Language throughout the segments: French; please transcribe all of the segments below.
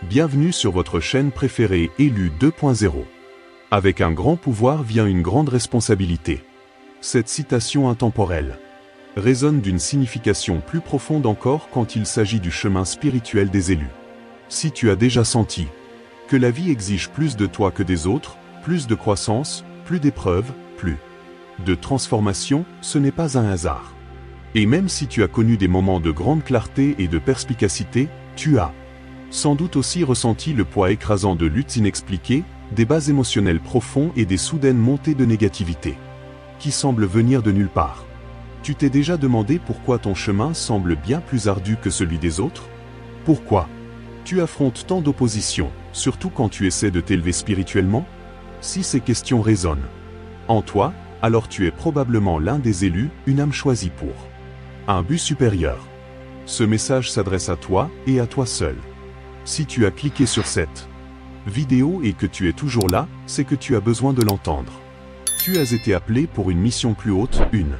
Bienvenue sur votre chaîne préférée Élu 2.0. Avec un grand pouvoir vient une grande responsabilité. Cette citation intemporelle résonne d'une signification plus profonde encore quand il s'agit du chemin spirituel des élus. Si tu as déjà senti que la vie exige plus de toi que des autres, plus de croissance, plus d'épreuves, plus de transformation, ce n'est pas un hasard. Et même si tu as connu des moments de grande clarté et de perspicacité, tu as sans doute aussi ressenti le poids écrasant de luttes inexpliquées, des bas émotionnels profonds et des soudaines montées de négativité qui semblent venir de nulle part. Tu t'es déjà demandé pourquoi ton chemin semble bien plus ardu que celui des autres? Pourquoi tu affrontes tant d'opposition, surtout quand tu essaies de t'élever spirituellement? Si ces questions résonnent en toi, alors tu es probablement l'un des élus, une âme choisie pour un but supérieur. Ce message s'adresse à toi et à toi seul. Si tu as cliqué sur cette vidéo et que tu es toujours là, c'est que tu as besoin de l'entendre. Tu as été appelé pour une mission plus haute, une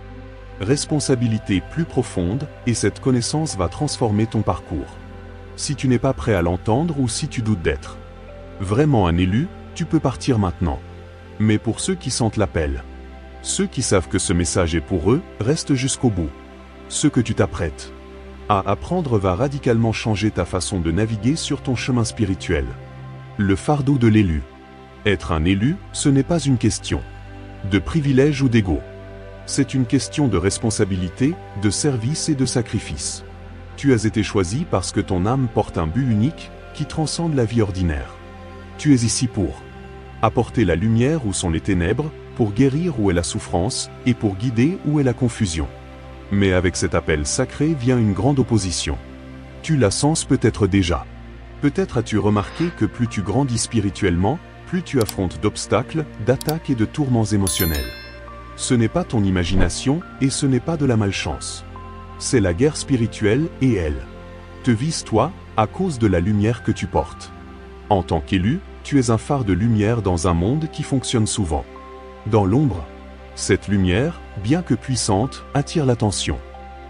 responsabilité plus profonde, et cette connaissance va transformer ton parcours. Si tu n'es pas prêt à l'entendre ou si tu doutes d'être vraiment un élu, tu peux partir maintenant. Mais pour ceux qui sentent l'appel, ceux qui savent que ce message est pour eux, reste jusqu'au bout. Ce que tu t'apprêtes à apprendre va radicalement changer ta façon de naviguer sur ton chemin spirituel. Le fardeau de l'élu. Être un élu, ce n'est pas une question de privilège ou d'ego. C'est une question de responsabilité, de service et de sacrifice. Tu as été choisi parce que ton âme porte un but unique qui transcende la vie ordinaire. Tu es ici pour apporter la lumière où sont les ténèbres, pour guérir où est la souffrance, et pour guider où est la confusion. Mais avec cet appel sacré vient une grande opposition. Tu la sens peut-être déjà. Peut-être as-tu remarqué que plus tu grandis spirituellement, plus tu affrontes d'obstacles, d'attaques et de tourments émotionnels. Ce n'est pas ton imagination et ce n'est pas de la malchance. C'est la guerre spirituelle et elle te vise toi, à cause de la lumière que tu portes. En tant qu'élu, tu es un phare de lumière dans un monde qui fonctionne souvent dans l'ombre. Cette lumière, bien que puissante, attire l'attention.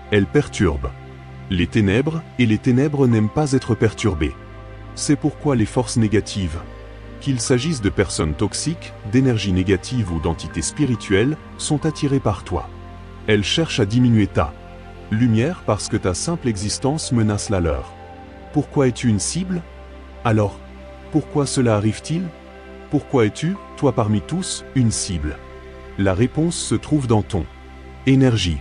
Elle perturbe les ténèbres, et les ténèbres n'aiment pas être perturbées. C'est pourquoi les forces négatives, qu'il s'agisse de personnes toxiques, d'énergie négative ou d'entités spirituelles, sont attirées par toi. Elles cherchent à diminuer ta lumière parce que ta simple existence menace la leur. Pourquoi es-tu une cible? Alors, pourquoi cela arrive-t-il? Pourquoi es-tu, toi parmi tous, une cible? La réponse se trouve dans ton énergie.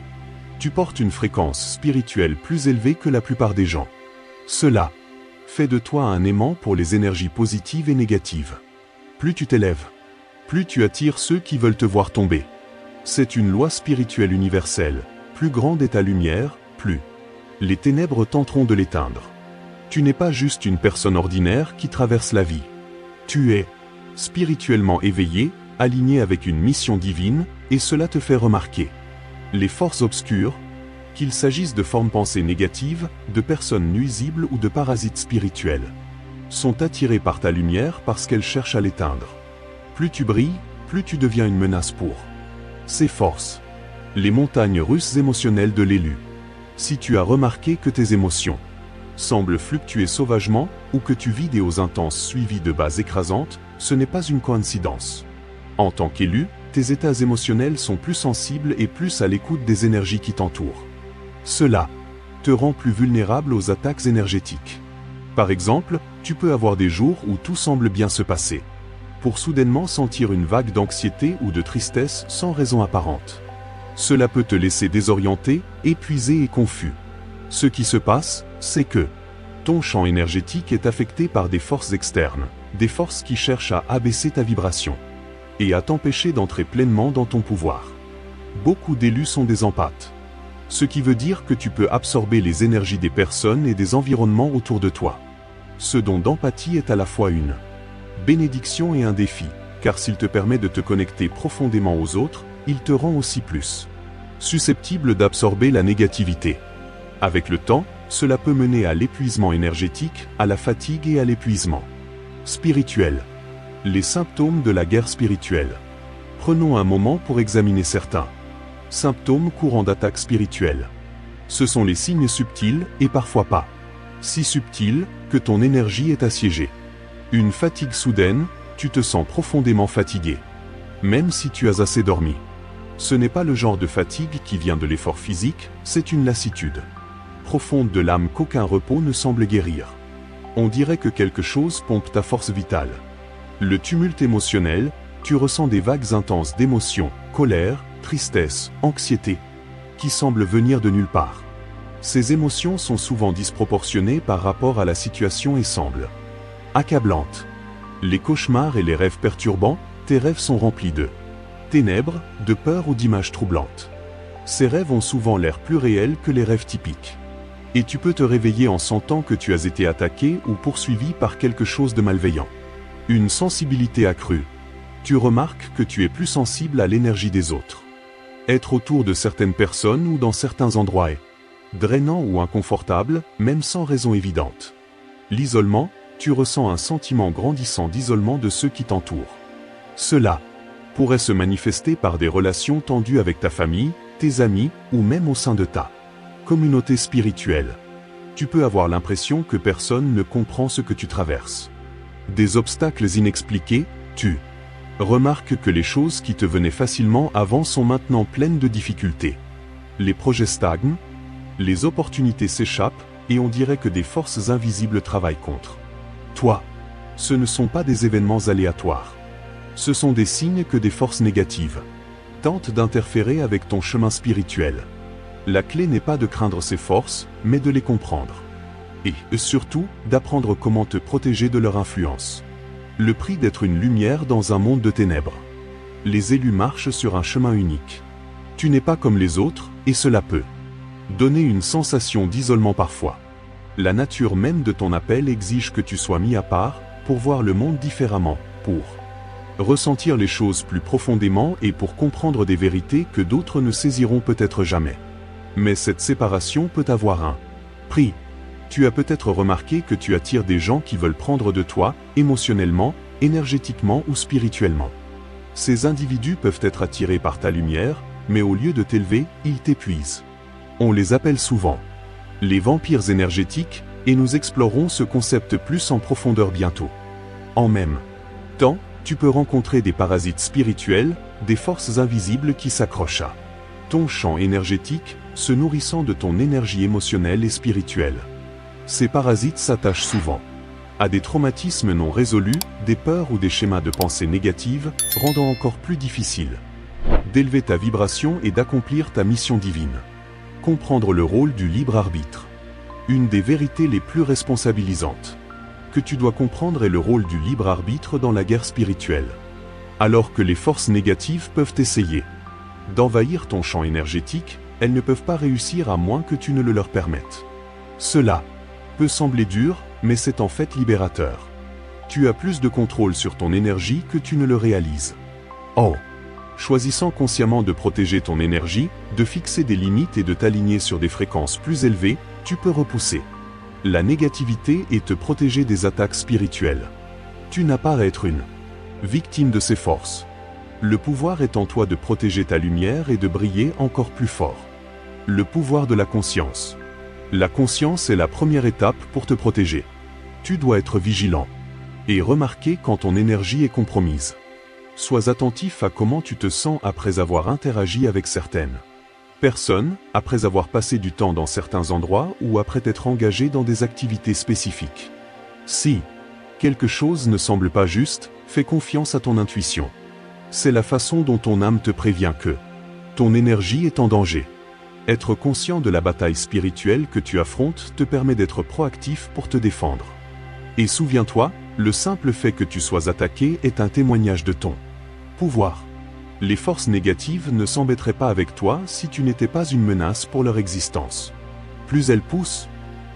Tu portes une fréquence spirituelle plus élevée que la plupart des gens. Cela fait de toi un aimant pour les énergies positives et négatives. Plus tu t'élèves, plus tu attires ceux qui veulent te voir tomber. C'est une loi spirituelle universelle. Plus grande est ta lumière, plus les ténèbres tenteront de l'éteindre. Tu n'es pas juste une personne ordinaire qui traverse la vie. Tu es spirituellement éveillé, aligné avec une mission divine, et cela te fait remarquer les forces obscures, qu'il s'agisse de formes pensées négatives, de personnes nuisibles ou de parasites spirituels, sont attirées par ta lumière parce qu'elles cherchent à l'éteindre. Plus tu brilles, plus tu deviens une menace pour ces forces. Les montagnes russes émotionnelles de l'élu. Si tu as remarqué que tes émotions semblent fluctuer sauvagement, ou que tu vis des hauts intenses suivis de bas écrasantes, ce n'est pas une coïncidence. En tant qu'élu, tes états émotionnels sont plus sensibles et plus à l'écoute des énergies qui t'entourent. Cela te rend plus vulnérable aux attaques énergétiques. Par exemple, tu peux avoir des jours où tout semble bien se passer, pour soudainement sentir une vague d'anxiété ou de tristesse sans raison apparente. Cela peut te laisser désorienté, épuisé et confus. Ce qui se passe, c'est que ton champ énergétique est affecté par des forces externes, des forces qui cherchent à abaisser ta vibration et à t'empêcher d'entrer pleinement dans ton pouvoir. Beaucoup d'élus sont des empathes. Ce qui veut dire que tu peux absorber les énergies des personnes et des environnements autour de toi. Ce don d'empathie est à la fois une bénédiction et un défi, car s'il te permet de te connecter profondément aux autres, il te rend aussi plus susceptible d'absorber la négativité. Avec le temps, cela peut mener à l'épuisement énergétique, à la fatigue et à l'épuisement spirituel. Les symptômes de la guerre spirituelle. Prenons un moment pour examiner certains symptômes courants d'attaque spirituelle. Ce sont les signes subtils, et parfois pas Si subtil, que ton énergie est assiégée. Une fatigue soudaine, tu te sens profondément fatigué. Même si tu as assez dormi. Ce n'est pas le genre de fatigue qui vient de l'effort physique, c'est une lassitude profonde de l'âme qu'aucun repos ne semble guérir. On dirait que quelque chose pompe ta force vitale. Le tumulte émotionnel, tu ressens des vagues intenses d'émotions, colère, tristesse, anxiété, qui semblent venir de nulle part. Ces émotions sont souvent disproportionnées par rapport à la situation et semblent accablantes. Les cauchemars et les rêves perturbants, tes rêves sont remplis de ténèbres, de peur ou d'images troublantes. Ces rêves ont souvent l'air plus réels que les rêves typiques. Et tu peux te réveiller en sentant que tu as été attaqué ou poursuivi par quelque chose de malveillant. Une sensibilité accrue. Tu remarques que tu es plus sensible à l'énergie des autres. Être autour de certaines personnes ou dans certains endroits est drainant ou inconfortable, même sans raison évidente. L'isolement, tu ressens un sentiment grandissant d'isolement de ceux qui t'entourent. Cela pourrait se manifester par des relations tendues avec ta famille, tes amis ou même au sein de ta communauté spirituelle. Tu peux avoir l'impression que personne ne comprend ce que tu traverses. Des obstacles inexpliqués, tu remarques que les choses qui te venaient facilement avant sont maintenant pleines de difficultés. Les projets stagnent, les opportunités s'échappent et on dirait que des forces invisibles travaillent contre toi. Ce ne sont pas des événements aléatoires. Ce sont des signes que des forces négatives tentent d'interférer avec ton chemin spirituel. La clé n'est pas de craindre ces forces, mais de les comprendre. Et, surtout, d'apprendre comment te protéger de leur influence. Le prix d'être une lumière dans un monde de ténèbres. Les élus marchent sur un chemin unique. Tu n'es pas comme les autres, et cela peut donner une sensation d'isolement parfois. La nature même de ton appel exige que tu sois mis à part, pour voir le monde différemment, pour ressentir les choses plus profondément et pour comprendre des vérités que d'autres ne saisiront peut-être jamais. Mais cette séparation peut avoir un prix. Tu as peut-être remarqué que tu attires des gens qui veulent prendre de toi, émotionnellement, énergétiquement ou spirituellement. Ces individus peuvent être attirés par ta lumière, mais au lieu de t'élever, ils t'épuisent. On les appelle souvent les vampires énergétiques, et nous explorerons ce concept plus en profondeur bientôt. En même temps, tu peux rencontrer des parasites spirituels, des forces invisibles qui s'accrochent à ton champ énergétique, se nourrissant de ton énergie émotionnelle et spirituelle. Ces parasites s'attachent souvent à des traumatismes non résolus, des peurs ou des schémas de pensée négatives, rendant encore plus difficile d'élever ta vibration et d'accomplir ta mission divine. Comprendre le rôle du libre arbitre. Une des vérités les plus responsabilisantes que tu dois comprendre est le rôle du libre arbitre dans la guerre spirituelle. Alors que les forces négatives peuvent essayer d'envahir ton champ énergétique, elles ne peuvent pas réussir à moins que tu ne le leur permettes. Cela peut sembler dur, mais c'est en fait libérateur. Tu as plus de contrôle sur ton énergie que tu ne le réalises. En choisissant consciemment de protéger ton énergie, de fixer des limites et de t'aligner sur des fréquences plus élevées, tu peux repousser la négativité et te protéger des attaques spirituelles. Tu n'as pas à être une victime de ces forces. Le pouvoir est en toi de protéger ta lumière et de briller encore plus fort. Le pouvoir de la conscience. La conscience est la première étape pour te protéger. Tu dois être vigilant et remarquer quand ton énergie est compromise. Sois attentif à comment tu te sens après avoir interagi avec certaines personnes, après avoir passé du temps dans certains endroits ou après t'être engagé dans des activités spécifiques. Si quelque chose ne semble pas juste, fais confiance à ton intuition. C'est la façon dont ton âme te prévient que ton énergie est en danger. Être conscient de la bataille spirituelle que tu affrontes te permet d'être proactif pour te défendre. Et souviens-toi, le simple fait que tu sois attaqué est un témoignage de ton pouvoir. Les forces négatives ne s'embêteraient pas avec toi si tu n'étais pas une menace pour leur existence. Plus elles poussent,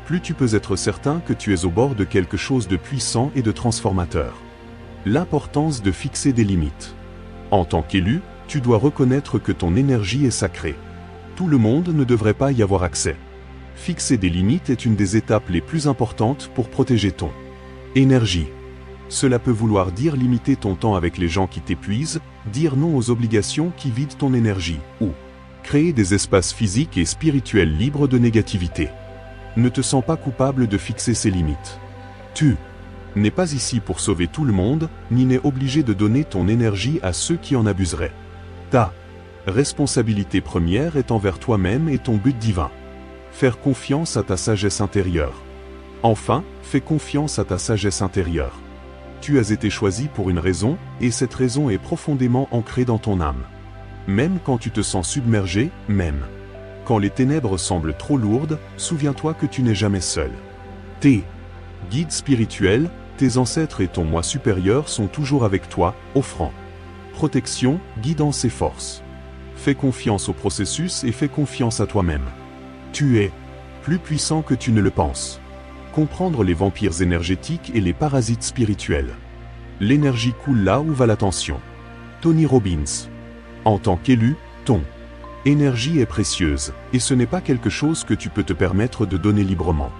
plus tu peux être certain que tu es au bord de quelque chose de puissant et de transformateur. L'importance de fixer des limites. En tant qu'élu, tu dois reconnaître que ton énergie est sacrée. Tout le monde ne devrait pas y avoir accès. Fixer des limites est une des étapes les plus importantes pour protéger ton énergie. Cela peut vouloir dire limiter ton temps avec les gens qui t'épuisent, dire non aux obligations qui vident ton énergie, ou créer des espaces physiques et spirituels libres de négativité. Ne te sens pas coupable de fixer ses limites. Tu n'es pas ici pour sauver tout le monde, ni n'es obligé de donner ton énergie à ceux qui en abuseraient. Ta responsabilité première est envers toi-même et ton but divin. Faire confiance à ta sagesse intérieure. Enfin, fais confiance à ta sagesse intérieure. Tu as été choisi pour une raison, et cette raison est profondément ancrée dans ton âme. Même quand tu te sens submergé, même quand les ténèbres semblent trop lourdes, souviens-toi que tu n'es jamais seul. Tes guides spirituels, tes ancêtres et ton moi supérieur sont toujours avec toi, offrant protection, guidance et force. Fais confiance au processus et fais confiance à toi-même. Tu es plus puissant que tu ne le penses. Comprendre les vampires énergétiques et les parasites spirituels. L'énergie coule là où va l'attention. Tony Robbins. En tant qu'élu, ton énergie est précieuse, et ce n'est pas quelque chose que tu peux te permettre de donner librement.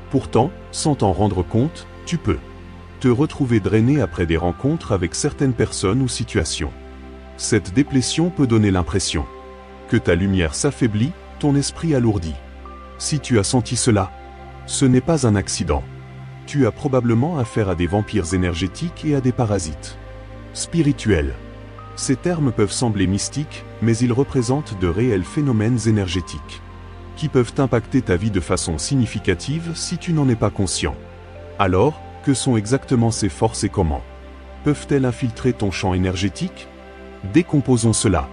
Pourtant, sans t'en rendre compte, tu peux te retrouver drainé après des rencontres avec certaines personnes ou situations. Cette déplétion peut donner l'impression que ta lumière s'affaiblit, ton esprit alourdi. Si tu as senti cela, ce n'est pas un accident. Tu as probablement affaire à des vampires énergétiques et à des parasites spirituels. Ces termes peuvent sembler mystiques, mais ils représentent de réels phénomènes énergétiques qui peuvent impacter ta vie de façon significative si tu n'en es pas conscient. Alors, que sont exactement ces forces et comment peuvent-elles infiltrer ton champ énergétique? Décomposons cela.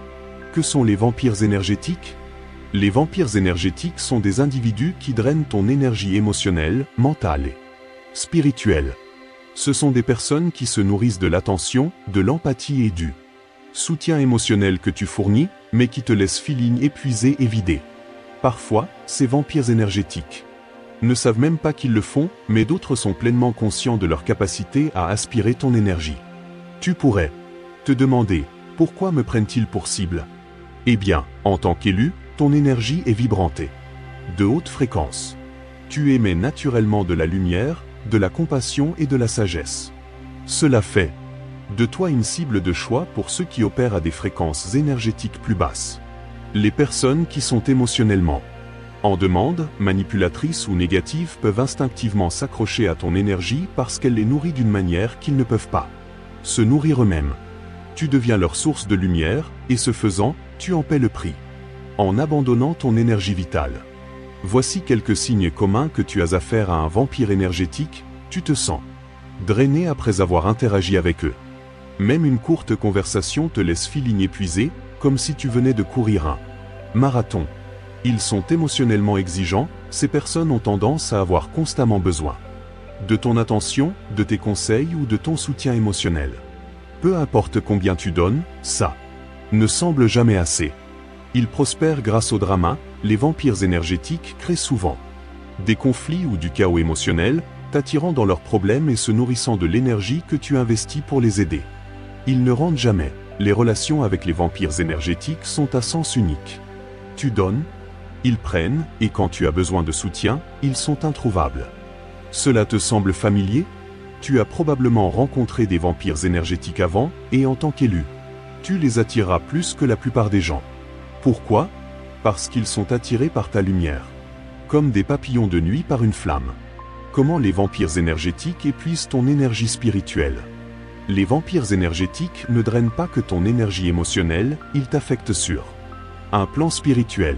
Que sont les vampires énergétiques? Les vampires énergétiques sont des individus qui drainent ton énergie émotionnelle, mentale et spirituelle. Ce sont des personnes qui se nourrissent de l'attention, de l'empathie et du soutien émotionnel que tu fournis, mais qui te laissent feeling épuisé et vidé. Parfois, ces vampires énergétiques ne savent même pas qu'ils le font, mais d'autres sont pleinement conscients de leur capacité à aspirer ton énergie. Tu pourrais te demander, pourquoi me prennent-ils pour cible? Eh bien, en tant qu'élu, ton énergie est vibrante, de haute fréquence. Tu émets naturellement de la lumière, de la compassion et de la sagesse. Cela fait de toi une cible de choix pour ceux qui opèrent à des fréquences énergétiques plus basses. Les personnes qui sont émotionnellement en demande, manipulatrices ou négatives peuvent instinctivement s'accrocher à ton énergie parce qu'elle les nourrit d'une manière qu'ils ne peuvent pas se nourrir eux-mêmes. Tu deviens leur source de lumière, et ce faisant, tu en paies le prix en abandonnant ton énergie vitale. Voici quelques signes communs que tu as affaire à un vampire énergétique. Tu te sens drainé après avoir interagi avec eux. Même une courte conversation te laisse feeling épuisé, comme si tu venais de courir un marathon. Ils sont émotionnellement exigeants, ces personnes ont tendance à avoir constamment besoin de ton attention, de tes conseils ou de ton soutien émotionnel. Peu importe combien tu donnes, ça ne semble jamais assez. Ils prospèrent grâce au drama. Les vampires énergétiques créent souvent des conflits ou du chaos émotionnel, t'attirant dans leurs problèmes et se nourrissant de l'énergie que tu investis pour les aider. Ils ne rendent jamais. Les relations avec les vampires énergétiques sont à sens unique. Tu donnes, ils prennent, et quand tu as besoin de soutien, ils sont introuvables. Cela te semble familier? Tu as probablement rencontré des vampires énergétiques avant, et en tant qu'élu, tu les attireras plus que la plupart des gens. Pourquoi? Parce qu'ils sont attirés par ta lumière. Comme des papillons de nuit par une flamme. Comment les vampires énergétiques épuisent ton énergie spirituelle? Les vampires énergétiques ne drainent pas que ton énergie émotionnelle, ils t'affectent sur un plan spirituel.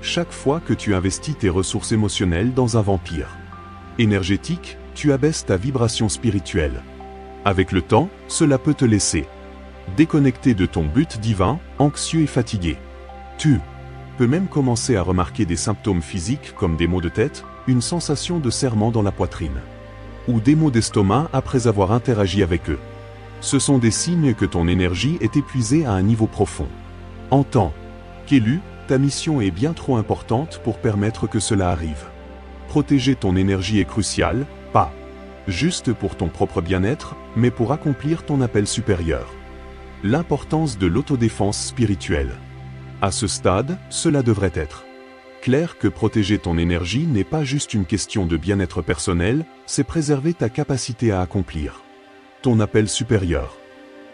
Chaque fois que tu investis tes ressources émotionnelles dans un vampire énergétique, tu abaisses ta vibration spirituelle. Avec le temps, cela peut te laisser déconnecté de ton but divin, anxieux et fatigué. Tu peux même commencer à remarquer des symptômes physiques comme des maux de tête, une sensation de serrement dans la poitrine, ou des maux d'estomac après avoir interagi avec eux. Ce sont des signes que ton énergie est épuisée à un niveau profond. En tant qu'élu, ta mission est bien trop importante pour permettre que cela arrive. Protéger ton énergie est crucial, pas juste pour ton propre bien-être, mais pour accomplir ton appel supérieur. L'importance de l'autodéfense spirituelle. À ce stade, cela devrait être clair que protéger ton énergie n'est pas juste une question de bien-être personnel, c'est préserver ta capacité à accomplir ton appel supérieur.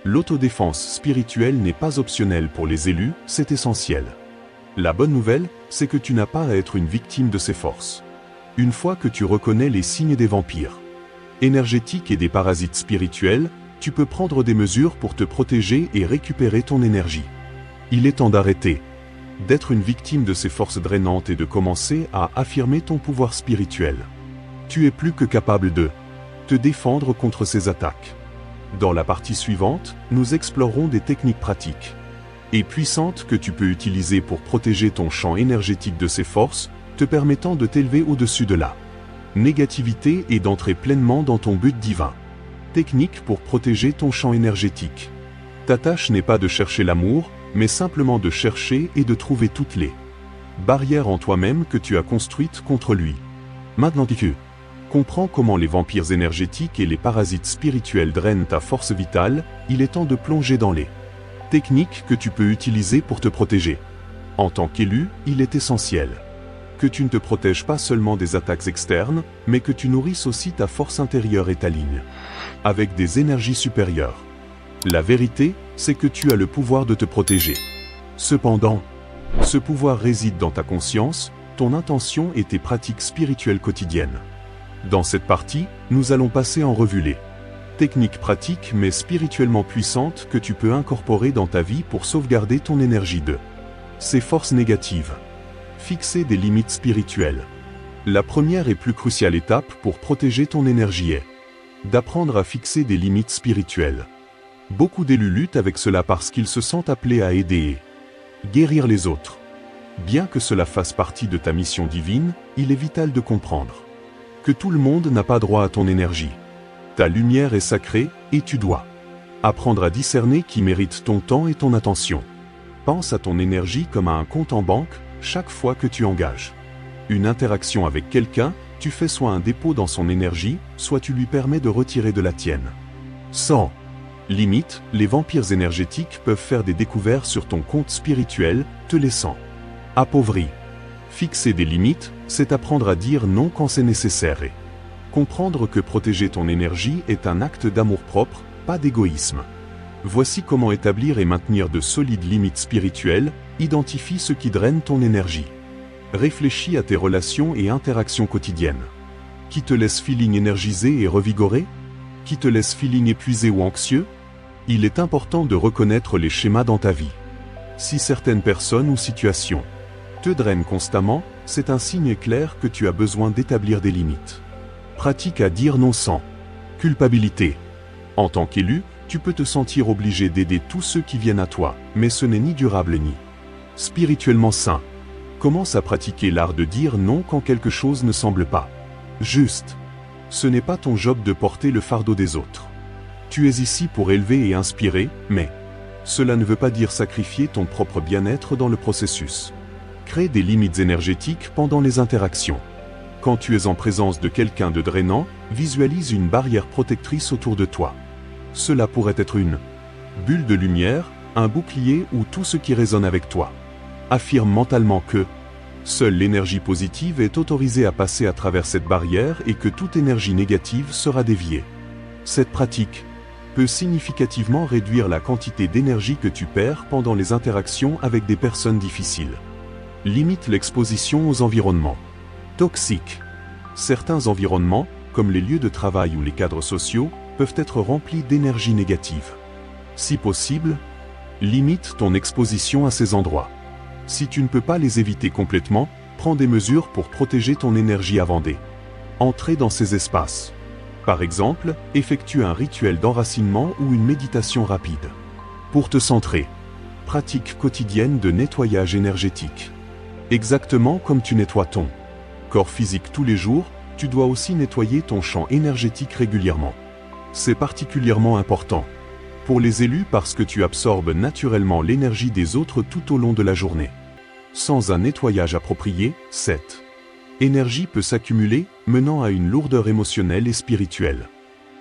L'autodéfense spirituelle n'est pas optionnelle pour les élus, c'est essentiel. La bonne nouvelle, c'est que tu n'as pas à être une victime de ces forces. Une fois que tu reconnais les signes des vampires énergétiques et des parasites spirituels, tu peux prendre des mesures pour te protéger et récupérer ton énergie. Il est temps d'arrêter d'être une victime de ces forces drainantes et de commencer à affirmer ton pouvoir spirituel. Tu es plus que capable de te défendre contre ces attaques. Dans la partie suivante, nous explorerons des techniques pratiques et puissantes que tu peux utiliser pour protéger ton champ énergétique de ces forces, te permettant de t'élever au-dessus de la négativité et d'entrer pleinement dans ton but divin. Technique pour protéger ton champ énergétique. Ta tâche n'est pas de chercher l'amour, mais simplement de chercher et de trouver toutes les barrières en toi-même que tu as construites contre lui. Maintenant tu comprends comment les vampires énergétiques et les parasites spirituels drainent ta force vitale, il est temps de plonger dans les techniques que tu peux utiliser pour te protéger. En tant qu'élu, il est essentiel que tu ne te protèges pas seulement des attaques externes, mais que tu nourrisses aussi ta force intérieure et ta ligne avec des énergies supérieures. La vérité, c'est que tu as le pouvoir de te protéger. Cependant, ce pouvoir réside dans ta conscience, ton intention et tes pratiques spirituelles quotidiennes. Dans cette partie, nous allons passer en revue les techniques pratiques mais spirituellement puissantes que tu peux incorporer dans ta vie pour sauvegarder ton énergie de ces forces négatives. Fixer des limites spirituelles. La première et plus cruciale étape pour protéger ton énergie est d'apprendre à fixer des limites spirituelles. Beaucoup d'élus luttent avec cela parce qu'ils se sentent appelés à aider et guérir les autres. Bien que cela fasse partie de ta mission divine, il est vital de comprendre que tout le monde n'a pas droit à ton énergie. Ta lumière est sacrée et tu dois apprendre à discerner qui mérite ton temps et ton attention. Pense à ton énergie comme à un compte en banque. Chaque fois que tu engages une interaction avec quelqu'un, tu fais soit un dépôt dans son énergie, soit tu lui permets de retirer de la tienne. Sans limite, les vampires énergétiques peuvent faire des découvertes sur ton compte spirituel, te laissant appauvri. Fixer des limites, c'est apprendre à dire non quand c'est nécessaire et comprendre que protéger ton énergie est un acte d'amour-propre, pas d'égoïsme. Voici comment établir et maintenir de solides limites spirituelles. Identifie ce qui draine ton énergie. Réfléchis à tes relations et interactions quotidiennes. Qui te laisse feeling énergisé et revigoré? Qui te laisse feeling épuisé ou anxieux? Il est important de reconnaître les schémas dans ta vie. Si certaines personnes ou situations te drainent constamment, c'est un signe clair que tu as besoin d'établir des limites. Pratique à dire non sans culpabilité. En tant qu'élu, tu peux te sentir obligé d'aider tous ceux qui viennent à toi, mais ce n'est ni durable ni spirituellement sain. Commence à pratiquer l'art de dire non quand quelque chose ne semble pas juste. Ce n'est pas ton job de porter le fardeau des autres. Tu es ici pour élever et inspirer, mais cela ne veut pas dire sacrifier ton propre bien-être dans le processus. Crée des limites énergétiques pendant les interactions. Quand tu es en présence de quelqu'un de drainant, visualise une barrière protectrice autour de toi. Cela pourrait être une bulle de lumière, un bouclier ou tout ce qui résonne avec toi. Affirme mentalement que seule l'énergie positive est autorisée à passer à travers cette barrière et que toute énergie négative sera déviée. Cette pratique peut significativement réduire la quantité d'énergie que tu perds pendant les interactions avec des personnes difficiles. Limite l'exposition aux environnements toxiques. Certains environnements, comme les lieux de travail ou les cadres sociaux, peuvent être remplis d'énergie négative. Si possible, limite ton exposition à ces endroits. Si tu ne peux pas les éviter complètement, prends des mesures pour protéger ton énergie avant d'entrer dans ces espaces. Par exemple, effectue un rituel d'enracinement ou une méditation rapide. Pour te centrer, pratique quotidienne de nettoyage énergétique. Exactement comme tu nettoies ton corps physique tous les jours, tu dois aussi nettoyer ton champ énergétique régulièrement. C'est particulièrement important pour les élus parce que tu absorbes naturellement l'énergie des autres tout au long de la journée. Sans un nettoyage approprié, cette énergie peut s'accumuler, menant à une lourdeur émotionnelle et spirituelle.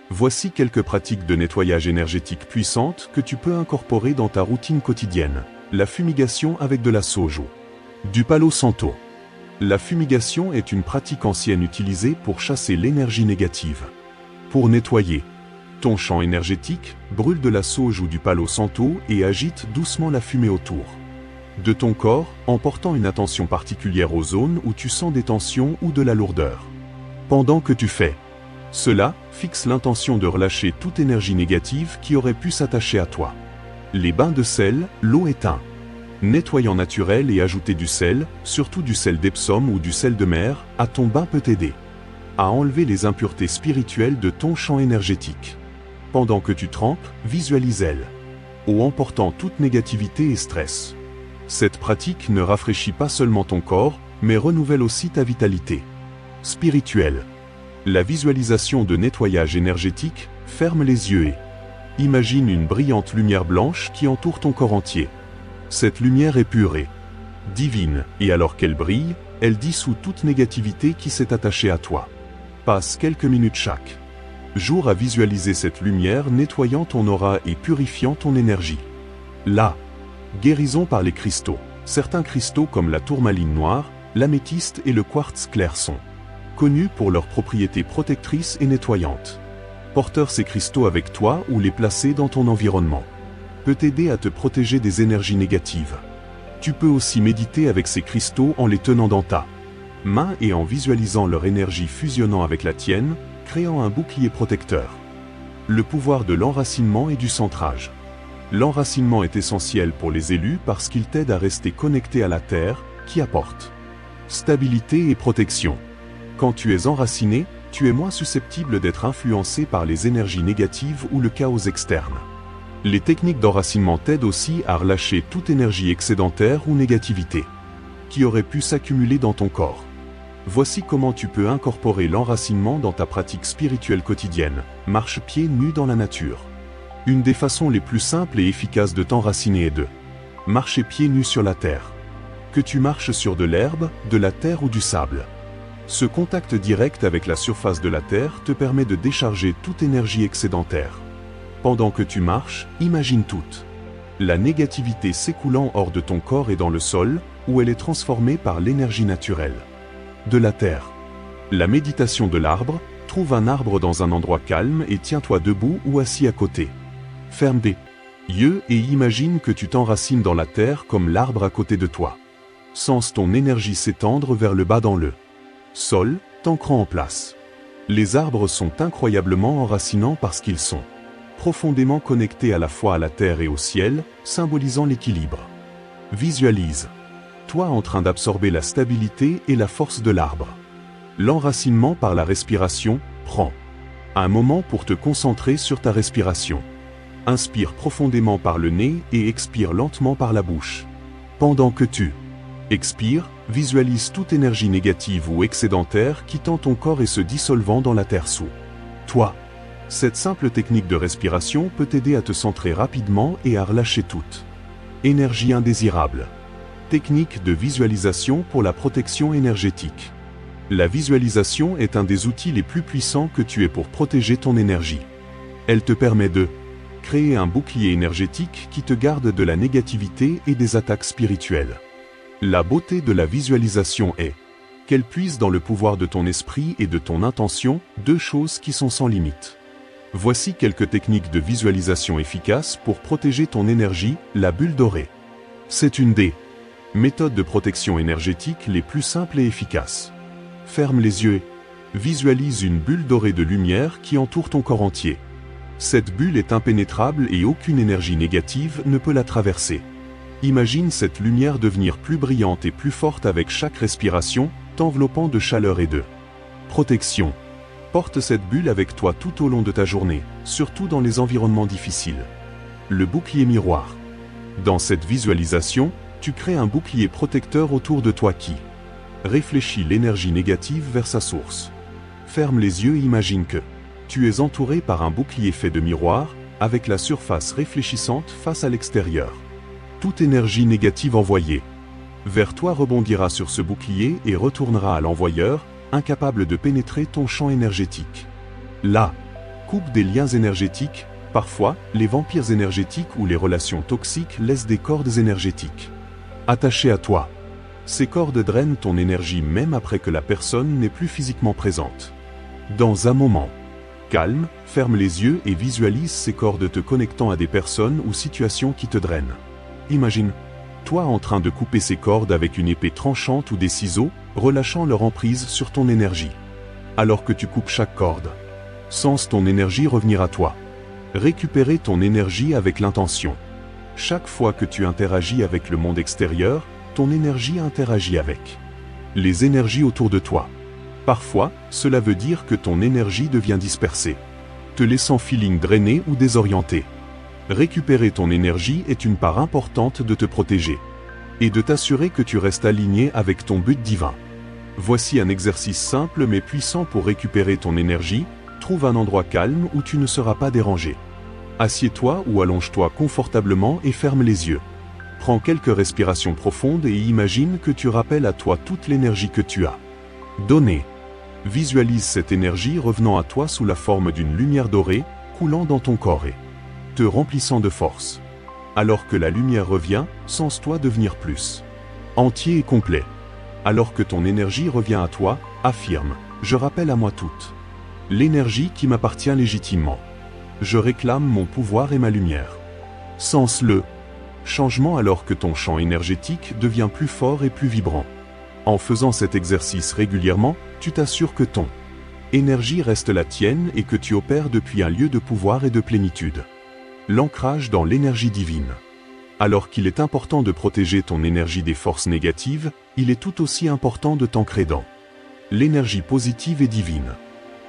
Voici quelques pratiques de nettoyage énergétique puissantes que tu peux incorporer dans ta routine quotidienne. La fumigation avec de la sauge ou du Palo Santo. La fumigation est une pratique ancienne utilisée pour chasser l'énergie négative. Pour nettoyer ton champ énergétique, brûle de la sauge ou du Palo Santo et agite doucement la fumée autour de ton corps, en portant une attention particulière aux zones où tu sens des tensions ou de la lourdeur. Pendant que tu fais cela, fixe l'intention de relâcher toute énergie négative qui aurait pu s'attacher à toi. Les bains de sel, l'eau est un nettoyant naturel et ajouter du sel, surtout du sel d'Epsom ou du sel de mer, à ton bain peut t'aider à enlever les impuretés spirituelles de ton champ énergétique. Pendant que tu trempes, visualise eau emportant toute négativité et stress. Cette pratique ne rafraîchit pas seulement ton corps, mais renouvelle aussi ta vitalité spirituelle. La visualisation de nettoyage énergétique, ferme les yeux et imagine une brillante lumière blanche qui entoure ton corps entier. Cette lumière est pure et divine, et alors qu'elle brille, elle dissout toute négativité qui s'est attachée à toi. Passe quelques minutes chaque jour à visualiser cette lumière nettoyant ton aura et purifiant ton énergie. La guérison par les cristaux. Certains cristaux comme la tourmaline noire, l'améthyste et le quartz clair sont connus pour leurs propriétés protectrices et nettoyantes. Porter ces cristaux avec toi ou les placer dans ton environnement peut t'aider à te protéger des énergies négatives. Tu peux aussi méditer avec ces cristaux en les tenant dans ta main et en visualisant leur énergie fusionnant avec la tienne, créant un bouclier protecteur. Le pouvoir de l'enracinement et du centrage. L'enracinement est essentiel pour les élus parce qu'il t'aide à rester connecté à la terre, qui apporte stabilité et protection. Quand tu es enraciné, tu es moins susceptible d'être influencé par les énergies négatives ou le chaos externe. Les techniques d'enracinement t'aident aussi à relâcher toute énergie excédentaire ou négativité qui aurait pu s'accumuler dans ton corps. Voici comment tu peux incorporer l'enracinement dans ta pratique spirituelle quotidienne. Marche pieds nus dans la nature. Une des façons les plus simples et efficaces de t'enraciner est de marcher pieds nus sur la terre. Que tu marches sur de l'herbe, de la terre ou du sable. Ce contact direct avec la surface de la terre te permet de décharger toute énergie excédentaire. Pendant que tu marches, imagine toute la négativité s'écoulant hors de ton corps et dans le sol, où elle est transformée par l'énergie naturelle de la terre. La méditation de l'arbre, trouve un arbre dans un endroit calme et tiens-toi debout ou assis à côté. Ferme des yeux et imagine que tu t'enracines dans la terre comme l'arbre à côté de toi. Sens ton énergie s'étendre vers le bas dans le sol, t'ancrant en place. Les arbres sont incroyablement enracinants parce qu'ils sont profondément connectés à la fois à la terre et au ciel, symbolisant l'équilibre. Visualise toi en train d'absorber la stabilité et la force de l'arbre. L'enracinement par la respiration, prends un moment pour te concentrer sur ta respiration. Inspire profondément par le nez et expire lentement par la bouche. Pendant que tu expires, visualise toute énergie négative ou excédentaire quittant ton corps et se dissolvant dans la terre sous toi. Cette simple technique de respiration peut t'aider à te centrer rapidement et à relâcher toute énergie indésirable. Technique de visualisation pour la protection énergétique. La visualisation est un des outils les plus puissants que tu aies pour protéger ton énergie. Elle te permet de créer un bouclier énergétique qui te garde de la négativité et des attaques spirituelles. La beauté de la visualisation est qu'elle puise dans le pouvoir de ton esprit et de ton intention, deux choses qui sont sans limite. Voici quelques techniques de visualisation efficaces pour protéger ton énergie, la bulle dorée. C'est une des méthodes de protection énergétique les plus simples et efficaces. Ferme les yeux et visualise une bulle dorée de lumière qui entoure ton corps entier. Cette bulle est impénétrable et aucune énergie négative ne peut la traverser. Imagine cette lumière devenir plus brillante et plus forte avec chaque respiration, t'enveloppant de chaleur et de protection. Porte cette bulle avec toi tout au long de ta journée, surtout dans les environnements difficiles. Le bouclier miroir. Dans cette visualisation, tu crées un bouclier protecteur autour de toi qui réfléchit l'énergie négative vers sa source. Ferme les yeux et imagine que tu es entouré par un bouclier fait de miroirs, avec la surface réfléchissante face à l'extérieur. Toute énergie négative envoyée vers toi rebondira sur ce bouclier et retournera à l'envoyeur, incapable de pénétrer ton champ énergétique. La coupe des liens énergétiques. Parfois, les vampires énergétiques ou les relations toxiques laissent des cordes énergétiques attachées à toi. Ces cordes drainent ton énergie même après que la personne n'est plus physiquement présente. Dans un moment calme, ferme les yeux et visualise ces cordes te connectant à des personnes ou situations qui te drainent. Imagine toi en train de couper ces cordes avec une épée tranchante ou des ciseaux, relâchant leur emprise sur ton énergie. alors que tu coupes chaque corde. Sens ton énergie revenir à toi. Récupérer ton énergie avec l'intention. Chaque fois que tu interagis avec le monde extérieur, ton énergie interagit avec les énergies autour de toi. Parfois, cela veut dire que ton énergie devient dispersée, te laissant feeling drainé ou désorienté. Récupérer ton énergie est une part importante de te protéger et de t'assurer que tu restes aligné avec ton but divin. Voici un exercice simple mais puissant pour récupérer ton énergie. Trouve un endroit calme où tu ne seras pas dérangé. Assieds-toi ou allonge-toi confortablement et ferme les yeux. Prends quelques respirations profondes et imagine que tu rappelles à toi toute l'énergie que tu as donnée. Visualise cette énergie revenant à toi sous la forme d'une lumière dorée, coulant dans ton corps et te remplissant de force. Alors que la lumière revient, sens-toi devenir plus entier et complet. Alors que ton énergie revient à toi, affirme « Je rappelle à moi toute l'énergie qui m'appartient légitimement. Je réclame mon pouvoir et ma lumière. » Sens le changement alors que ton champ énergétique devient plus fort et plus vibrant. En faisant cet exercice régulièrement, tu t'assures que ton énergie reste la tienne et que tu opères depuis un lieu de pouvoir et de plénitude. L'ancrage dans l'énergie divine. Alors qu'il est important de protéger ton énergie des forces négatives, il est tout aussi important de t'ancrer dans l'énergie positive et divine.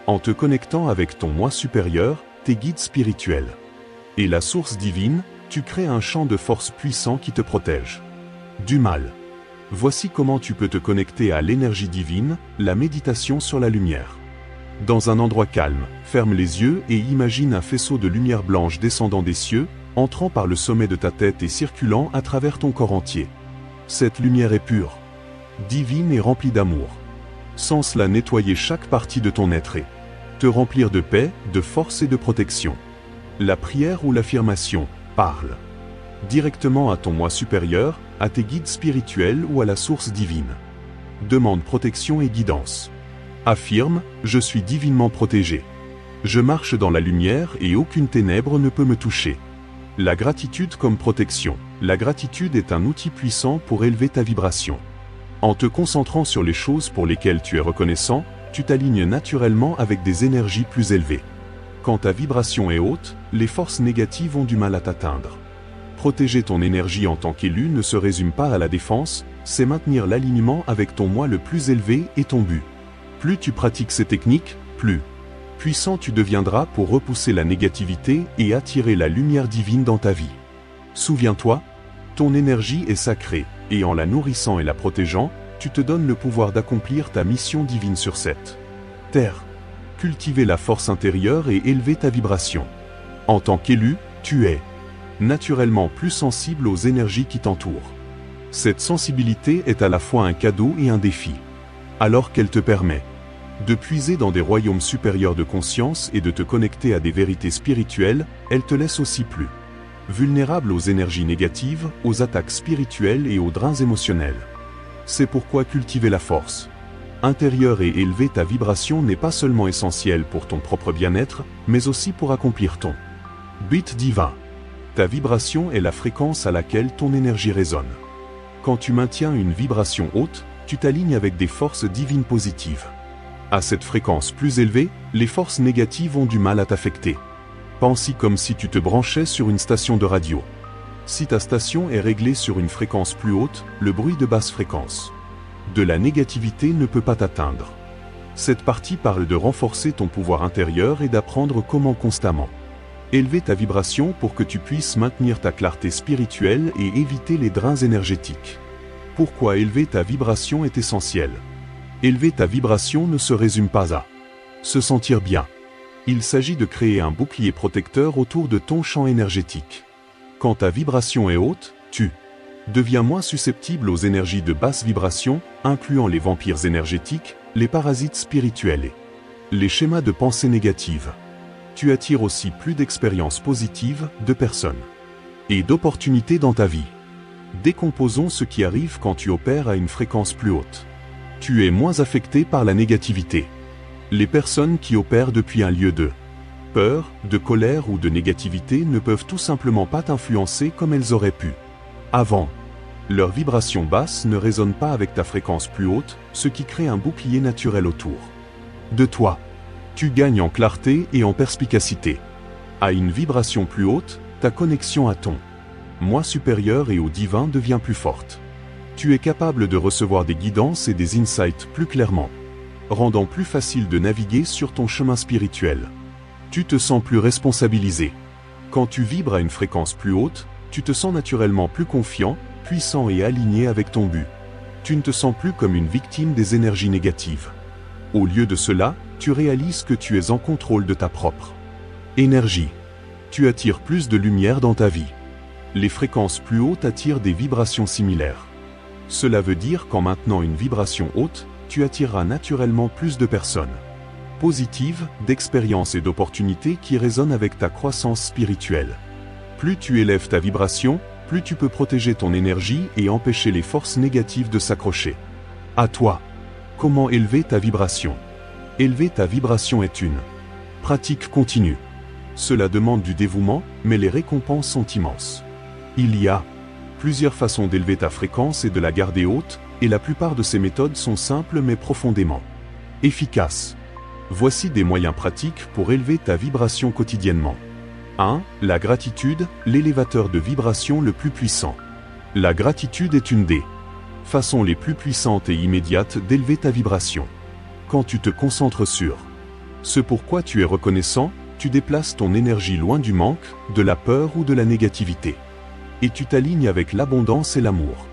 En te connectant avec ton moi supérieur, tes guides spirituels et la source divine, tu crées un champ de force puissant qui te protège du mal. Voici comment tu peux te connecter à l'énergie divine, la méditation sur la lumière. Dans un endroit calme, ferme les yeux et imagine un faisceau de lumière blanche descendant des cieux, entrant par le sommet de ta tête et circulant à travers ton corps entier. Cette lumière est pure, divine et remplie d'amour. Sens-la nettoyer chaque partie de ton être et te remplir de paix, de force et de protection. La prière ou l'affirmation parle directement à ton moi supérieur, à tes guides spirituels ou à la source divine. Demande protection et guidance. Affirme « Je suis divinement protégé. Je marche dans la lumière et aucune ténèbre ne peut me toucher. » La gratitude comme protection. La gratitude est un outil puissant pour élever ta vibration. En te concentrant sur les choses pour lesquelles tu es reconnaissant, tu t'alignes naturellement avec des énergies plus élevées. Quand ta vibration est haute, les forces négatives ont du mal à t'atteindre. Protéger ton énergie en tant qu'élu ne se résume pas à la défense, c'est maintenir l'alignement avec ton moi le plus élevé et ton but. Plus tu pratiques ces techniques, plus puissant tu deviendras pour repousser la négativité et attirer la lumière divine dans ta vie. Souviens-toi, ton énergie est sacrée, et en la nourrissant et la protégeant, tu te donnes le pouvoir d'accomplir ta mission divine sur cette terre. Cultiver la force intérieure et élever ta vibration. En tant qu'élu, tu es naturellement plus sensible aux énergies qui t'entourent. Cette sensibilité est à la fois un cadeau et un défi, alors qu'elle te permet de puiser dans des royaumes supérieurs de conscience et de te connecter à des vérités spirituelles, elle te laisse aussi plus vulnérable aux énergies négatives, aux attaques spirituelles et aux drains émotionnels. C'est pourquoi cultiver la force intérieure et élever ta vibration n'est pas seulement essentiel pour ton propre bien-être, mais aussi pour accomplir ton but divin. Ta vibration est la fréquence à laquelle ton énergie résonne. Quand tu maintiens une vibration haute, tu t'alignes avec des forces divines positives. À cette fréquence plus élevée, les forces négatives ont du mal à t'affecter. Pense-y comme si tu te branchais sur une station de radio. Si ta station est réglée sur une fréquence plus haute, le bruit de basse fréquence de la négativité ne peut pas t'atteindre. Cette partie parle de renforcer ton pouvoir intérieur et d'apprendre comment constamment élever ta vibration pour que tu puisses maintenir ta clarté spirituelle et éviter les drains énergétiques. Pourquoi élever ta vibration est essentiel? Élever ta vibration ne se résume pas à se sentir bien. Il s'agit de créer un bouclier protecteur autour de ton champ énergétique. Quand ta vibration est haute, tu deviens moins susceptible aux énergies de basse vibration, incluant les vampires énergétiques, les parasites spirituels et les schémas de pensée négative. Tu attires aussi plus d'expériences positives, de personnes et d'opportunités dans ta vie. Décomposons ce qui arrive quand tu opères à une fréquence plus haute. Tu es moins affecté par la négativité. Les personnes qui opèrent depuis un lieu de peur, de colère ou de négativité ne peuvent tout simplement pas t'influencer comme elles auraient pu avant. Leur vibration basse ne résonne pas avec ta fréquence plus haute, ce qui crée un bouclier naturel autour de toi. Tu gagnes en clarté et en perspicacité. À une vibration plus haute, ta connexion à ton moi supérieur et au divin devient plus forte. Tu es capable de recevoir des guidances et des insights plus clairement, rendant plus facile de naviguer sur ton chemin spirituel. Tu te sens plus responsabilisé. Quand tu vibres à une fréquence plus haute, tu te sens naturellement plus confiant, puissant et aligné avec ton but. Tu ne te sens plus comme une victime des énergies négatives. Au lieu de cela, tu réalises que tu es en contrôle de ta propre énergie. Tu attires plus de lumière dans ta vie. Les fréquences plus hautes attirent des vibrations similaires. Cela veut dire qu'en maintenant une vibration haute, tu attireras naturellement plus de personnes positives, d'expériences et d'opportunités qui résonnent avec ta croissance spirituelle. Plus tu élèves ta vibration, plus tu peux protéger ton énergie et empêcher les forces négatives de s'accrocher à toi. Comment élever ta vibration? Élever ta vibration est une pratique continue. Cela demande du dévouement, mais les récompenses sont immenses. Il y a plusieurs façons d'élever ta fréquence et de la garder haute, et la plupart de ces méthodes sont simples mais profondément efficaces. Voici des moyens pratiques pour élever ta vibration quotidiennement. 1. La gratitude, l'élévateur de vibration le plus puissant. La gratitude est une des façons les plus puissantes et immédiates d'élever ta vibration. Quand tu te concentres sur ce pourquoi tu es reconnaissant, tu déplaces ton énergie loin du manque, de la peur ou de la négativité. Et tu t'alignes avec l'abondance et l'amour.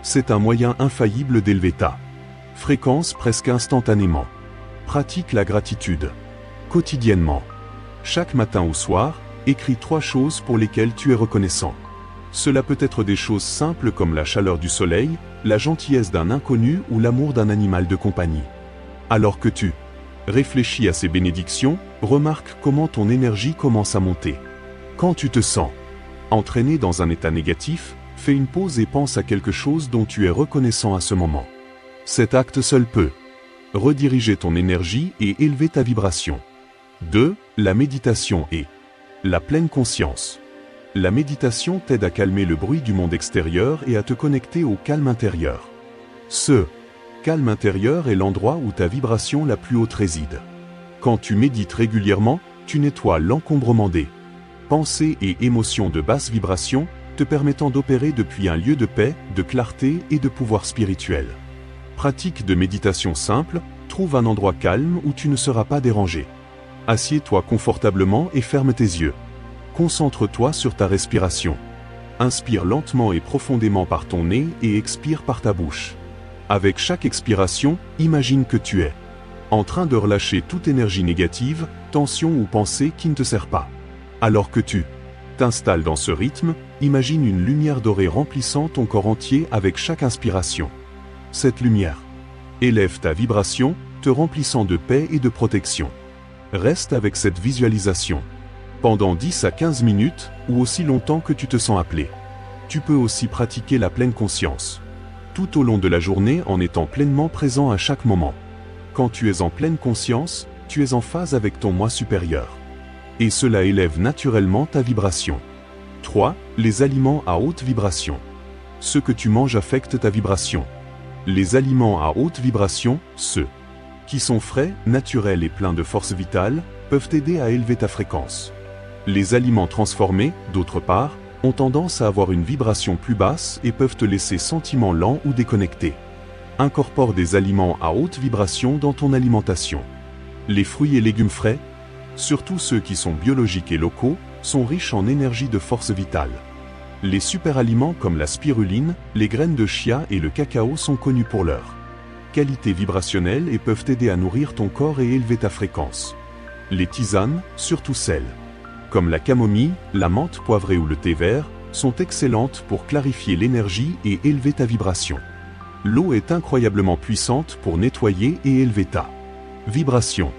C'est un moyen infaillible d'élever ta fréquence presque instantanément. Pratique la gratitude quotidiennement. Chaque matin ou soir, écris 3 choses pour lesquelles tu es reconnaissant. Cela peut être des choses simples comme la chaleur du soleil, la gentillesse d'un inconnu ou l'amour d'un animal de compagnie. Alors que tu réfléchis à ces bénédictions, remarque comment ton énergie commence à monter. Quand tu te sens entraîné dans un état négatif, fais une pause et pense à quelque chose dont tu es reconnaissant à ce moment. Cet acte seul peut rediriger ton énergie et élever ta vibration. 2. La méditation et la pleine conscience. La méditation t'aide à calmer le bruit du monde extérieur et à te connecter au calme intérieur. Ce calme intérieur est l'endroit où ta vibration la plus haute réside. Quand tu médites régulièrement, tu nettoies l'encombrement des pensées et émotions de basse vibration, te permettant d'opérer depuis un lieu de paix, de clarté et de pouvoir spirituel. Pratique de méditation simple, trouve un endroit calme où tu ne seras pas dérangé. Assieds-toi confortablement et ferme tes yeux. Concentre-toi sur ta respiration. Inspire lentement et profondément par ton nez et expire par ta bouche. Avec chaque expiration, imagine que tu es en train de relâcher toute énergie négative, tension ou pensée qui ne te sert pas. Alors que tu t'installes dans ce rythme, imagine une lumière dorée remplissant ton corps entier avec chaque inspiration. Cette lumière élève ta vibration, te remplissant de paix et de protection. Reste avec cette visualisation pendant 10 à 15 minutes, ou aussi longtemps que tu te sens appelé. Tu peux aussi pratiquer la pleine conscience tout au long de la journée en étant pleinement présent à chaque moment. Quand tu es en pleine conscience, tu es en phase avec ton moi supérieur. Et cela élève naturellement ta vibration. 3. Les aliments à haute vibration. Ce que tu manges affecte ta vibration. Les aliments à haute vibration, ceux qui sont frais, naturels et pleins de force vitale, peuvent t'aider à élever ta fréquence. Les aliments transformés, d'autre part, ont tendance à avoir une vibration plus basse et peuvent te laisser sentiment lent ou déconnecté. Incorpore des aliments à haute vibration dans ton alimentation. Les fruits et légumes frais, surtout ceux qui sont biologiques et locaux, sont riches en énergie de force vitale. Les superaliments comme la spiruline, les graines de chia et le cacao sont connus pour leur qualité vibrationnelle et peuvent t'aider à nourrir ton corps et élever ta fréquence. Les tisanes, surtout celles comme la camomille, la menthe poivrée ou le thé vert, sont excellentes pour clarifier l'énergie et élever ta vibration. L'eau est incroyablement puissante pour nettoyer et élever ta vibration.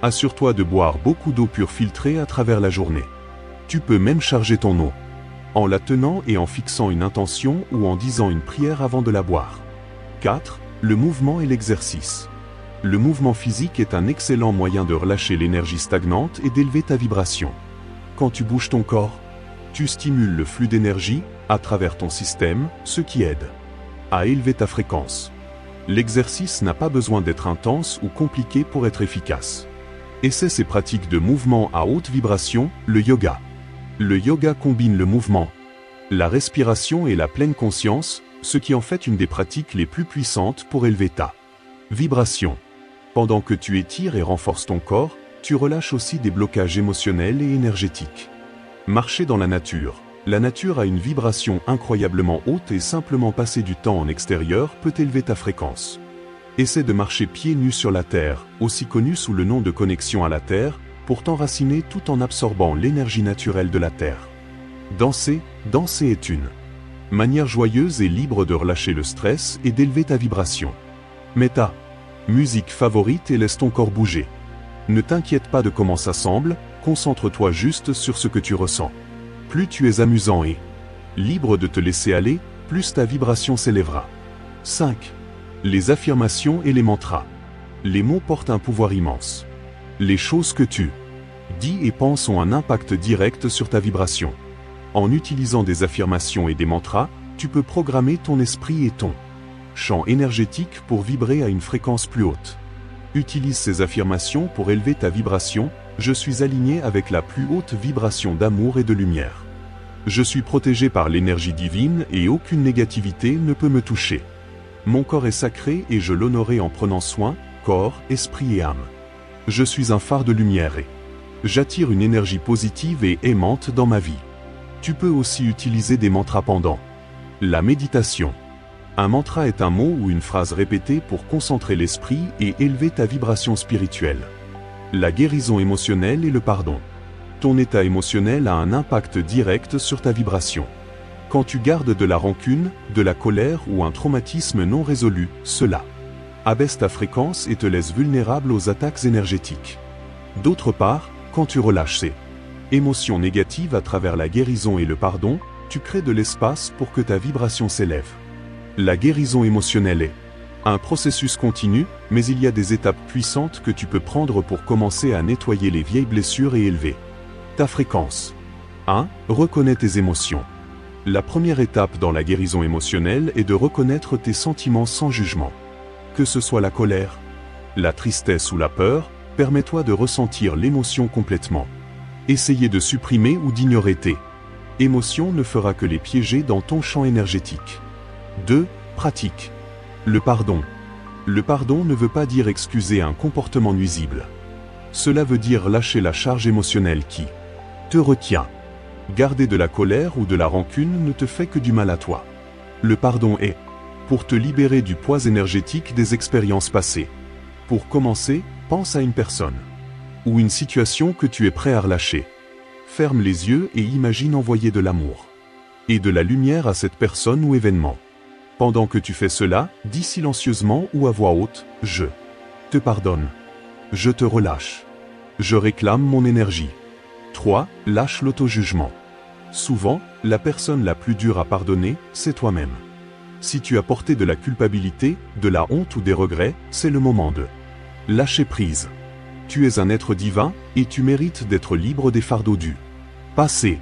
Assure-toi de boire beaucoup d'eau pure filtrée à travers la journée. Tu peux même charger ton eau en la tenant et en fixant une intention ou en disant une prière avant de la boire. 4. Le mouvement et l'exercice. Le mouvement physique est un excellent moyen de relâcher l'énergie stagnante et d'élever ta vibration. Quand tu bouges ton corps, tu stimules le flux d'énergie à travers ton système, ce qui aide à élever ta fréquence. L'exercice n'a pas besoin d'être intense ou compliqué pour être efficace. Essaie ces pratiques de mouvement à haute vibration, le yoga. Le yoga combine le mouvement, la respiration et la pleine conscience, ce qui en fait une des pratiques les plus puissantes pour élever ta vibration. Pendant que tu étires et renforces ton corps, tu relâches aussi des blocages émotionnels et énergétiques. Marcher dans la nature. La nature a une vibration incroyablement haute et simplement passer du temps en extérieur peut élever ta fréquence. Essaie de marcher pieds nus sur la terre, aussi connue sous le nom de connexion à la terre, pour t'enraciner tout en absorbant l'énergie naturelle de la terre. Danser est une manière joyeuse et libre de relâcher le stress et d'élever ta vibration. Mets ta musique favorite et laisse ton corps bouger. Ne t'inquiète pas de comment ça semble, concentre-toi juste sur ce que tu ressens. Plus tu es amusant et libre de te laisser aller, plus ta vibration s'élèvera. 5. Les affirmations et les mantras. Les mots portent un pouvoir immense. Les choses que tu dis et penses ont un impact direct sur ta vibration. En utilisant des affirmations et des mantras, tu peux programmer ton esprit et ton champ énergétique pour vibrer à une fréquence plus haute. Utilise ces affirmations pour élever ta vibration. Je suis aligné avec la plus haute vibration d'amour et de lumière. Je suis protégé par l'énergie divine et aucune négativité ne peut me toucher. Mon corps est sacré et je l'honorerai en prenant soin, corps, esprit et âme. Je suis un phare de lumière et j'attire une énergie positive et aimante dans ma vie. Tu peux aussi utiliser des mantras pendant la méditation. Un mantra est un mot ou une phrase répétée pour concentrer l'esprit et élever ta vibration spirituelle. La guérison émotionnelle et le pardon. Ton état émotionnel a un impact direct sur ta vibration. Quand tu gardes de la rancune, de la colère ou un traumatisme non résolu, cela abaisse ta fréquence et te laisse vulnérable aux attaques énergétiques. D'autre part, quand tu relâches ces émotions négatives à travers la guérison et le pardon, tu crées de l'espace pour que ta vibration s'élève. La guérison émotionnelle est un processus continu, mais il y a des étapes puissantes que tu peux prendre pour commencer à nettoyer les vieilles blessures et élever ta fréquence. 1. Reconnais tes émotions. La première étape dans la guérison émotionnelle est de reconnaître tes sentiments sans jugement. Que ce soit la colère, la tristesse ou la peur, permets-toi de ressentir l'émotion complètement. Essayer de supprimer ou d'ignorer tes émotions ne fera que les piéger dans ton champ énergétique. 2. Pratique. Le pardon. Le pardon ne veut pas dire excuser un comportement nuisible. Cela veut dire lâcher la charge émotionnelle qui te retient. Garder de la colère ou de la rancune ne te fait que du mal à toi. Le pardon est pour te libérer du poids énergétique des expériences passées. Pour commencer, pense à une personne ou une situation que tu es prêt à relâcher. Ferme les yeux et imagine envoyer de l'amour et de la lumière à cette personne ou événement. Pendant que tu fais cela, dis silencieusement ou à voix haute, « Je te pardonne. Je te relâche. Je réclame mon énergie. » 3. Lâche l'auto-jugement. Souvent, la personne la plus dure à pardonner, c'est toi-même. Si tu as porté de la culpabilité, de la honte ou des regrets, c'est le moment de lâcher prise. Tu es un être divin, et tu mérites d'être libre des fardeaux du passé.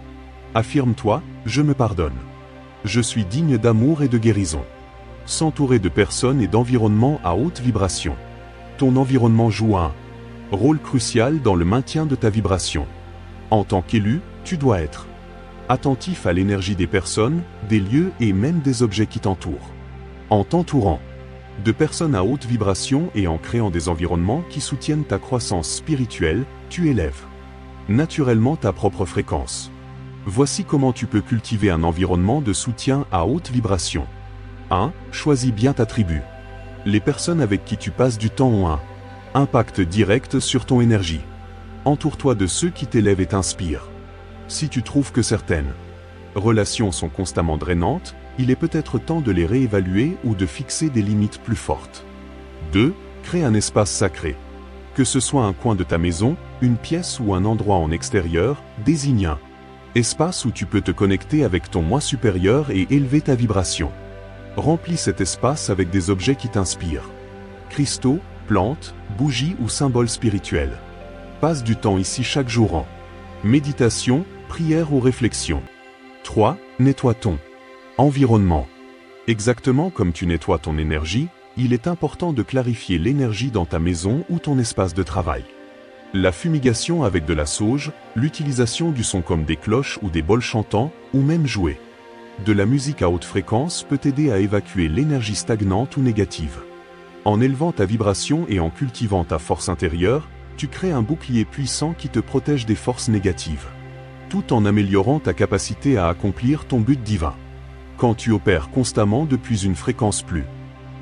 Affirme-toi, « Je me pardonne. Je suis digne d'amour et de guérison. » S'entourer de personnes et d'environnements à haute vibration. Ton environnement joue un rôle crucial dans le maintien de ta vibration. En tant qu'élu, tu dois être attentif à l'énergie des personnes, des lieux et même des objets qui t'entourent. En t'entourant de personnes à haute vibration et en créant des environnements qui soutiennent ta croissance spirituelle, tu élèves naturellement ta propre fréquence. Voici comment tu peux cultiver un environnement de soutien à haute vibration. 1. Choisis bien ta tribu. Les personnes avec qui tu passes du temps ont un impact direct sur ton énergie. Entoure-toi de ceux qui t'élèvent et t'inspirent. Si tu trouves que certaines relations sont constamment drainantes, il est peut-être temps de les réévaluer ou de fixer des limites plus fortes. 2. Crée un espace sacré. Que ce soit un coin de ta maison, une pièce ou un endroit en extérieur, désigne un espace où tu peux te connecter avec ton moi supérieur et élever ta vibration. Remplis cet espace avec des objets qui t'inspirent. Cristaux, plantes, bougies ou symboles spirituels. Passe du temps ici chaque jour en méditation, prière ou réflexion. 3. Nettoie ton environnement. Exactement comme tu nettoies ton énergie, il est important de clarifier l'énergie dans ta maison ou ton espace de travail. La fumigation avec de la sauge, l'utilisation du son comme des cloches ou des bols chantants, ou même jouer de la musique à haute fréquence peut t'aider à évacuer l'énergie stagnante ou négative. En élevant ta vibration et en cultivant ta force intérieure, tu crées un bouclier puissant qui te protège des forces négatives, tout en améliorant ta capacité à accomplir ton but divin. Quand tu opères constamment depuis une fréquence plus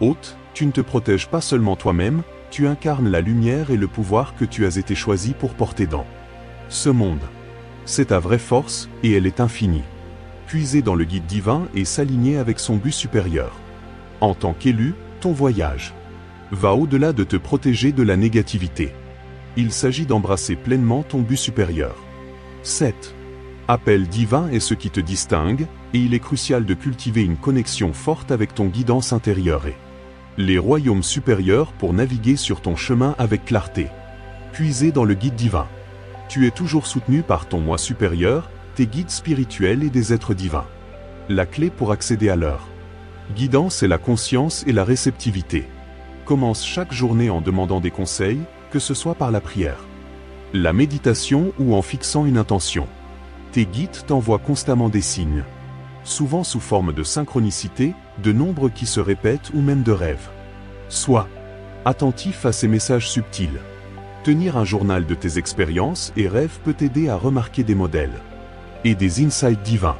haute, tu ne te protèges pas seulement toi-même, tu incarnes la lumière et le pouvoir que tu as été choisi pour porter dans ce monde. C'est ta vraie force, et elle est infinie. Puiser dans le guide divin et s'aligner avec son but supérieur. En tant qu'élu, ton voyage va au-delà de te protéger de la négativité. Il s'agit d'embrasser pleinement ton but supérieur. 7. Appel divin est ce qui te distingue, et il est crucial de cultiver une connexion forte avec ton guidance intérieure et les royaumes supérieurs pour naviguer sur ton chemin avec clarté. Puiser dans le guide divin. Tu es toujours soutenu par ton moi supérieur, tes guides spirituels et des êtres divins. La clé pour accéder à leur guidance est la conscience et la réceptivité. Commence chaque journée en demandant des conseils, que ce soit par la prière, la méditation ou en fixant une intention. Tes guides t'envoient constamment des signes, souvent sous forme de synchronicité, de nombres qui se répètent ou même de rêves. Sois attentif à ces messages subtils. Tenir un journal de tes expériences et rêves peut t'aider à remarquer des modèles et des insights divins.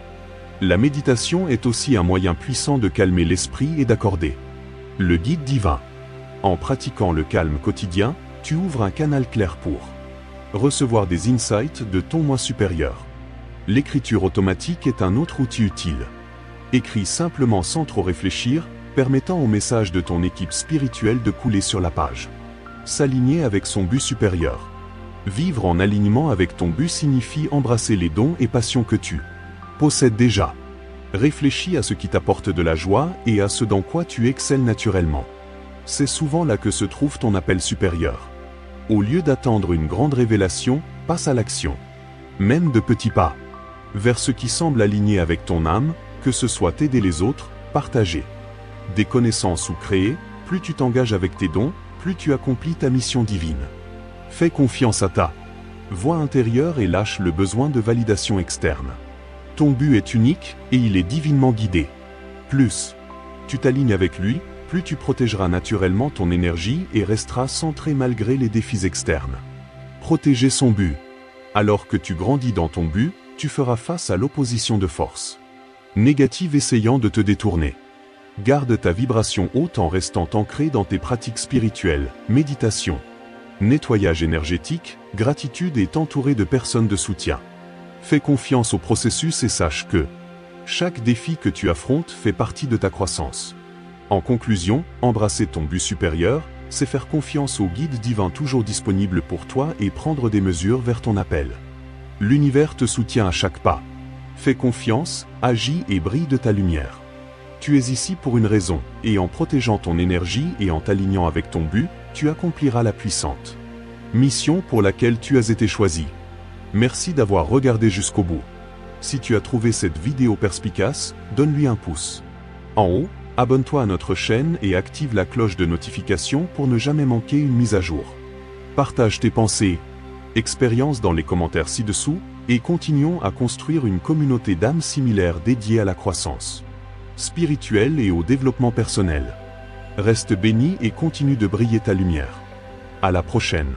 La méditation est aussi un moyen puissant de calmer l'esprit et d'accorder le guide divin. En pratiquant le calme quotidien, tu ouvres un canal clair pour recevoir des insights de ton moi supérieur. L'écriture automatique est un autre outil utile. Écris simplement sans trop réfléchir, permettant au message de ton équipe spirituelle de couler sur la page. S'aligner avec son but supérieur. Vivre en alignement avec ton but signifie embrasser les dons et passions que tu possèdes déjà. Réfléchis à ce qui t'apporte de la joie et à ce dans quoi tu excelles naturellement. C'est souvent là que se trouve ton appel supérieur. Au lieu d'attendre une grande révélation, passe à l'action. Même de petits pas. Vers ce qui semble aligné avec ton âme, que ce soit aider les autres, partager des connaissances ou créer, plus tu t'engages avec tes dons, plus tu accomplis ta mission divine. Fais confiance à ta voix intérieure et lâche le besoin de validation externe. Ton but est unique et il est divinement guidé. Plus tu t'alignes avec lui, plus tu protégeras naturellement ton énergie et resteras centré malgré les défis externes. Protéger son but. Alors que tu grandis dans ton but, tu feras face à l'opposition de force négative essayant de te détourner. Garde ta vibration haute en restant ancré dans tes pratiques spirituelles, méditation, nettoyage énergétique, gratitude et t'entourer de personnes de soutien. Fais confiance au processus et sache que chaque défi que tu affrontes fait partie de ta croissance. En conclusion, embrasser ton but supérieur, c'est faire confiance au guide divin toujours disponible pour toi et prendre des mesures vers ton appel. L'univers te soutient à chaque pas. Fais confiance, agis et brille de ta lumière. Tu es ici pour une raison, et en protégeant ton énergie et en t'alignant avec ton but, tu accompliras la puissante mission pour laquelle tu as été choisi. Merci d'avoir regardé jusqu'au bout. Si tu as trouvé cette vidéo perspicace, donne-lui un pouce en haut, abonne-toi à notre chaîne et active la cloche de notification pour ne jamais manquer une mise à jour. Partage tes pensées, expériences dans les commentaires ci-dessous, et continuons à construire une communauté d'âmes similaires dédiée à la croissance spirituelle et au développement personnel. Reste béni et continue de briller ta lumière. À la prochaine.